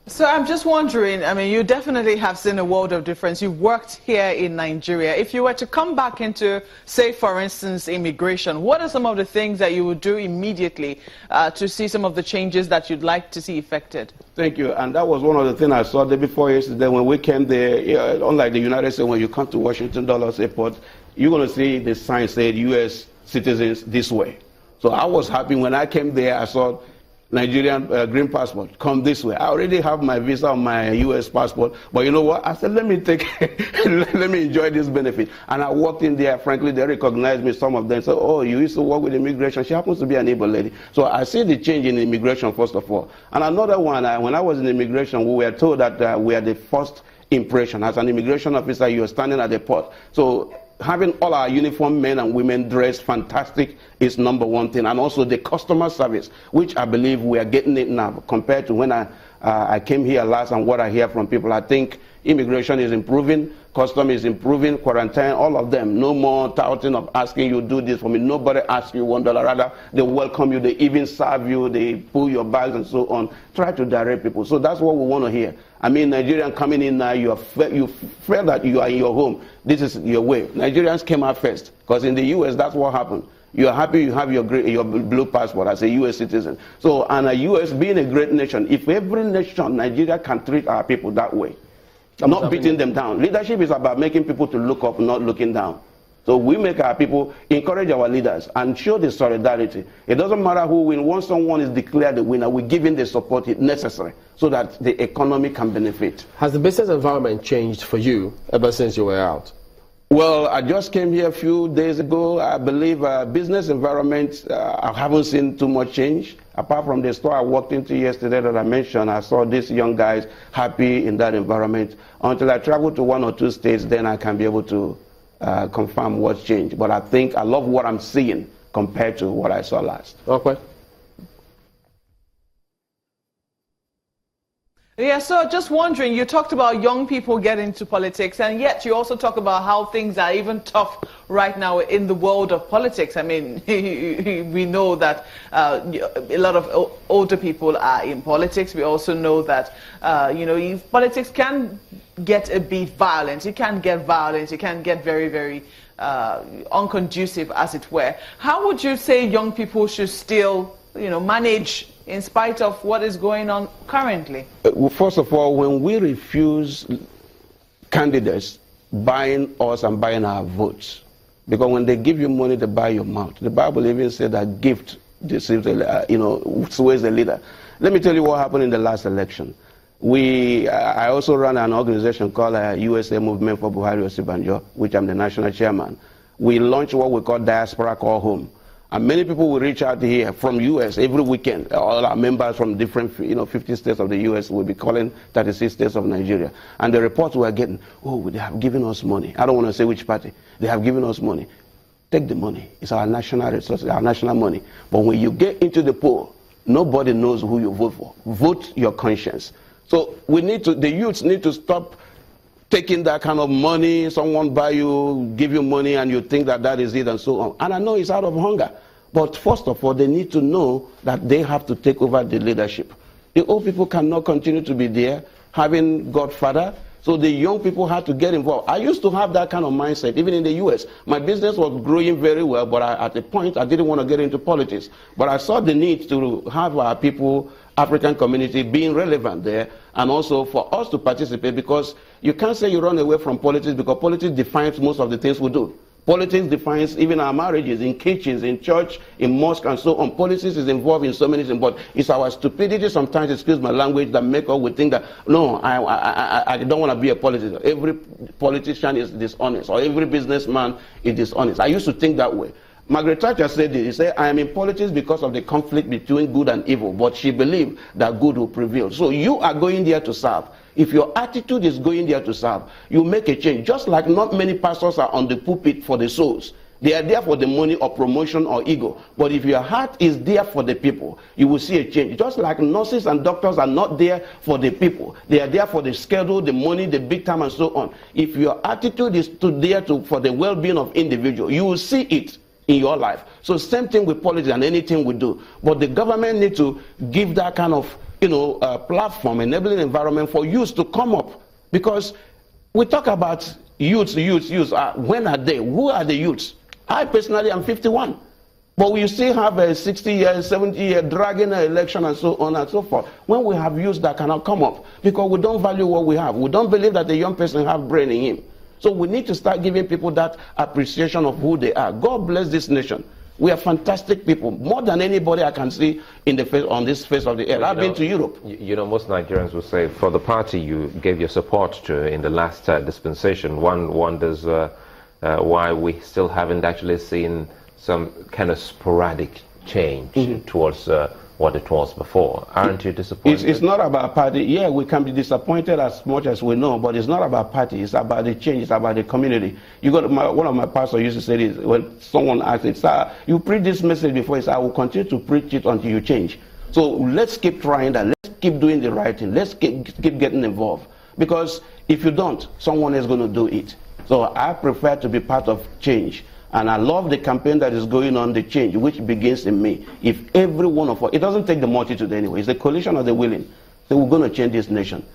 So I'm just wondering, I mean, you definitely have seen a world of difference. You've worked here in Nigeria. If you were to come back into, say, for instance, immigration, what are some of the things that you would do immediately to see some of the changes that you'd like to see effected? Thank you. And that was one of the things I saw there before yesterday when we came there. Unlike the United States, when you come to Washington Dulles Airport, you're going to see the sign said U.S. citizens this way. So I was happy when I came there. I saw Nigerian green passport, come this way. I already have my visa on my U.S. passport, but you know what? I said, let me enjoy this benefit. And I walked in there, frankly, they recognized me, some of them said, oh, you used to work with immigration. She happens to be an able lady. So I see the change in immigration, first of all. And another one, when I was in immigration, we were told that we are the first impression. As an immigration officer, you're standing at the port. So having all our uniform men and women dressed fantastic is number one thing. And also the customer service, which I believe we are getting it now compared to when I came here last and what I hear from people. I think immigration is improving, custom is improving, quarantine, all of them. No more touting of asking you do this for me. Nobody asks you $1. Rather, they welcome you, they even serve you, they pull your bags and so on. Try to direct people. So that's what we want to hear. I mean, Nigerian coming in now, you feel that you are in your home. This is your way. Nigerians came out first, because in the U.S., that's what happened. You're happy you have your blue passport as a U.S. citizen. So, and a U.S. being a great nation, if every nation, Nigeria can treat our people that way, not beating them down. Leadership is about making people to look up, not looking down. So we make our people encourage our leaders and show the solidarity. It doesn't matter who wins. Once someone is declared the winner, we give him the support necessary so that the economy can benefit. Has the business environment changed for you ever since you were out? Well, I just came here a few days ago. I believe business environment, I haven't seen too much change. Apart from the store I walked into yesterday that I mentioned, I saw these young guys happy in that environment. Until I travel to 1 or 2 states, then I can be able to confirm what's changed. But I think I love what I'm seeing compared to what I saw last. Okay. Yeah, so just wondering, you talked about young people getting into politics, and yet you also talk about how things are even tough right now in the world of politics. I mean, we know that a lot of older people are in politics. We also know that, politics can get a bit violent. It can get violent. It can get very, very unconducive, as it were. How would you say young people should still, manage in spite of what is going on currently? Well, first of all, when we refuse candidates buying us and buying our votes, because when they give you money, they buy your mouth. The Bible even said that gift deceives, sways the leader. Let me tell you what happened in the last election. I also run an organization called USA Movement for Buhari Osibanjo, which I'm the national chairman. We launched what we call Diaspora Call Home. And many people will reach out here from U.S. every weekend. All our members from different, 50 states of the U.S. will be calling 36 states of Nigeria. And the reports we're getting, oh, they have given us money. I don't want to say which party. They have given us money. Take the money. It's our national resources, our national money. But when you get into the poll, nobody knows who you vote for. Vote your conscience. So the youths need to stop taking that kind of money. Someone buy you, give you money, and you think that is it, and so on. And I know it's out of hunger. But first of all, they need to know that they have to take over the leadership. The old people cannot continue to be there, having Godfather. So the young people had to get involved. I used to have that kind of mindset, even in the U.S. My business was growing very well, but at a point, I didn't want to get into politics. But I saw the need to have our people, African community, being relevant there, and also for us to participate, because you can't say you run away from politics, because politics defines most of the things we do. Politics defines even our marriages, in kitchens, in church, in mosque, and so on. Politics is involved in so many things, but it's our stupidity sometimes, excuse my language, that make us think that, no, I don't want to be a politician. Every politician is dishonest, or every businessman is dishonest. I used to think that way. Margaret Thatcher said this. She said, I am in politics because of the conflict between good and evil, but she believed that good will prevail. So you are going there to serve. If your attitude is going there to serve, you make a change. Just like not many pastors are on the pulpit for the souls. They are there for the money or promotion or ego. But if your heart is there for the people, you will see a change. Just like nurses and doctors are not there for the people. They are there for the schedule, the money, the big time, and so on. If your attitude is for the well-being of individual, you will see it in your life. So same thing with politics and anything we do. But the government needs to give that kind of platform, enabling environment for youth to come up. Because we talk about youths. When are they? Who are the youths? I personally am 51. But we still have a 60-year, 70-year dragging an election and so on and so forth. When we have youths that cannot come up because we don't value what we have. We don't believe that the young person have brain in him. So we need to start giving people that appreciation of who they are. God bless this nation. We are fantastic people, more than anybody I can see on this face of the earth. I've been to Europe. Most Nigerians will say, for the party you gave your support to in the last dispensation, one wonders why we still haven't actually seen some kind of sporadic change towards what it was before. Aren't you disappointed? It's not about party. Yeah, we can be disappointed as much as we know, but it's not about party. It's about the change. It's about the community. One of my pastors used to say this when someone asked it, "Sir, you preach this message before." He said, "I will continue to preach it until you change." So let's keep trying that. Let's keep doing the right thing. Let's keep getting involved. Because if you don't, someone is going to do it. So I prefer to be part of change. And I love the campaign that is going on, the change, which begins in me. If every one of us, it doesn't take the multitude anyway, it's the coalition of the willing. So we're going to change this nation.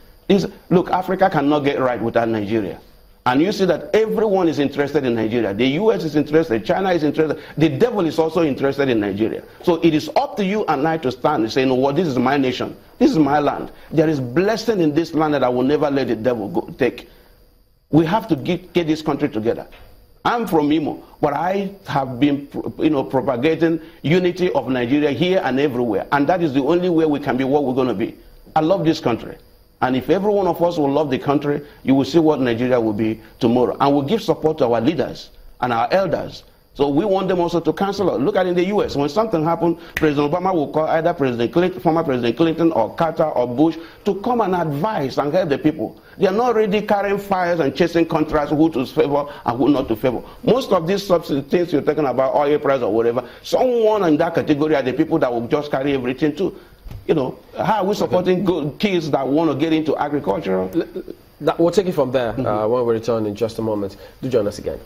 Look, Africa cannot get right without Nigeria. And you see that everyone is interested in Nigeria. The US is interested, China is interested, the devil is also interested in Nigeria. So it is up to you and I to stand and say, you know what, this is my nation, this is my land. There is blessing in this land that I will never let the devil take. We have to get this country together. I'm from Imo, but I have been, propagating unity of Nigeria here and everywhere. And that is the only way we can be what we're going to be. I love this country. And if every one of us will love the country, you will see what Nigeria will be tomorrow. And we'll give support to our leaders and our elders. So we want them also to cancel us. Look at in the US, when something happened, President Obama will call either President Clinton, former President Clinton or Carter or Bush to come and advise and help the people. They are not already carrying fires and chasing contracts, who to favor and who not to favor. Most of these things you're talking about, oil price or whatever, someone in that category are the people that will just carry everything too. How are we supporting good kids that want to get into agriculture? We'll take it from there when we return in just a moment. Do join us again.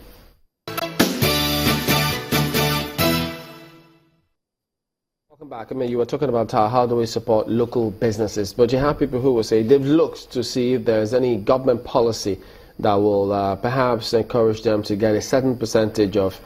Welcome back. I mean, you were talking about how do we support local businesses, but you have people who will say they've looked to see if there's any government policy that will perhaps encourage them to get a certain percentage of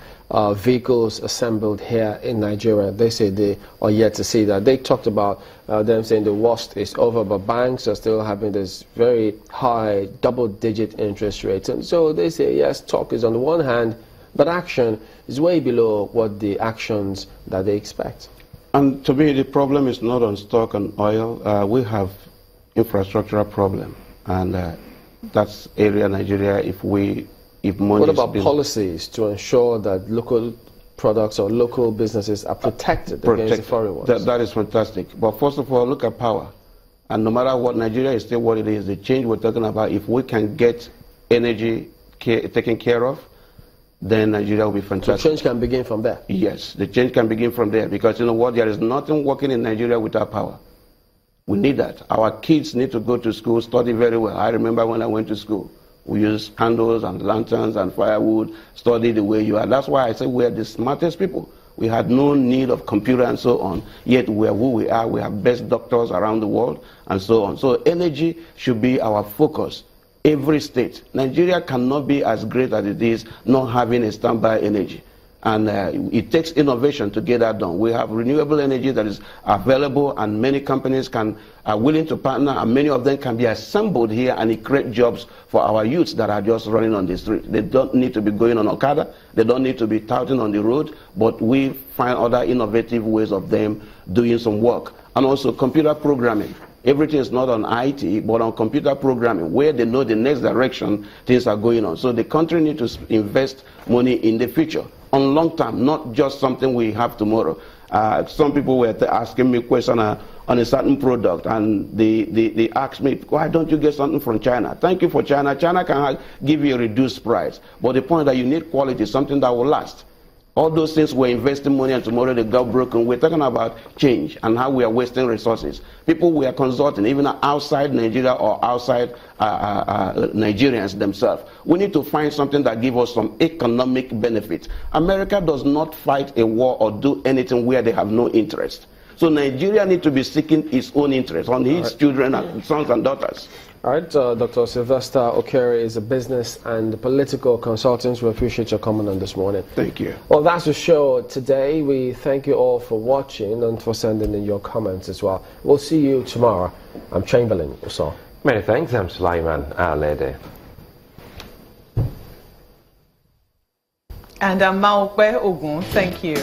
vehicles assembled here in Nigeria. They say they are yet to see that. They talked about them saying the worst is over, but banks are still having this very high double-digit interest rates. And so they say, yes, talk is on the one hand, but action is way below what the actions that they expect. And to me, the problem is not on stock and oil. We have infrastructural problem, and that's area Nigeria. If money. What about policies to ensure that local products or local businesses are protected against the foreign ones? That is fantastic. But first of all, look at power. And no matter what, Nigeria is still what it is. The change we're talking about, if we can get energy taken care of, then Nigeria will be fantastic. So change can begin from there? Yes, the change can begin from there. Because you know what, there is nothing working in Nigeria without power. We need that. Our kids need to go to school, study very well. I remember when I went to school, we used candles and lanterns and firewood, study the way you are. That's why I say we are the smartest people. We had no need of computer and so on, yet we are who we are. We have best doctors around the world and so on. So energy should be our focus. Every state. Nigeria cannot be as great as it is not having a standby energy. And it takes innovation to get that done. We have renewable energy that is available, and many companies are willing to partner, and many of them can be assembled here, and it creates jobs for our youths that are just running on the street. They don't need to be going on Okada. They don't need to be touting on the road, but we find other innovative ways of them doing some work. And also computer programming. Everything is not on IT, but on computer programming, where they know the next direction things are going on. So the country needs to invest money in the future, on long term, not just something we have tomorrow. Some people were asking me a question on a certain product, and they asked me, why don't you get something from China? Thank you for China. China can give you a reduced price. But the point that you need quality, something that will last. All those things we're investing money and tomorrow they got broken. We're talking about change and how we are wasting resources. People we are consulting, even outside Nigeria or outside Nigerians themselves. We need to find something that gives us some economic benefit. America does not fight a war or do anything where they have no interest. So Nigeria needs to be seeking its own interest on his children and sons and daughters. All right, Dr. Sylvester Okere is a business and political consultant. We appreciate your comment on this morning. Thank you. Well, that's the show today. We thank you all for watching and for sending in your comments as well. We'll see you tomorrow. I'm Chamberlain. So. Many thanks. I'm Sulaiman Alede. And I'm Maokwe Ogun. Thank you.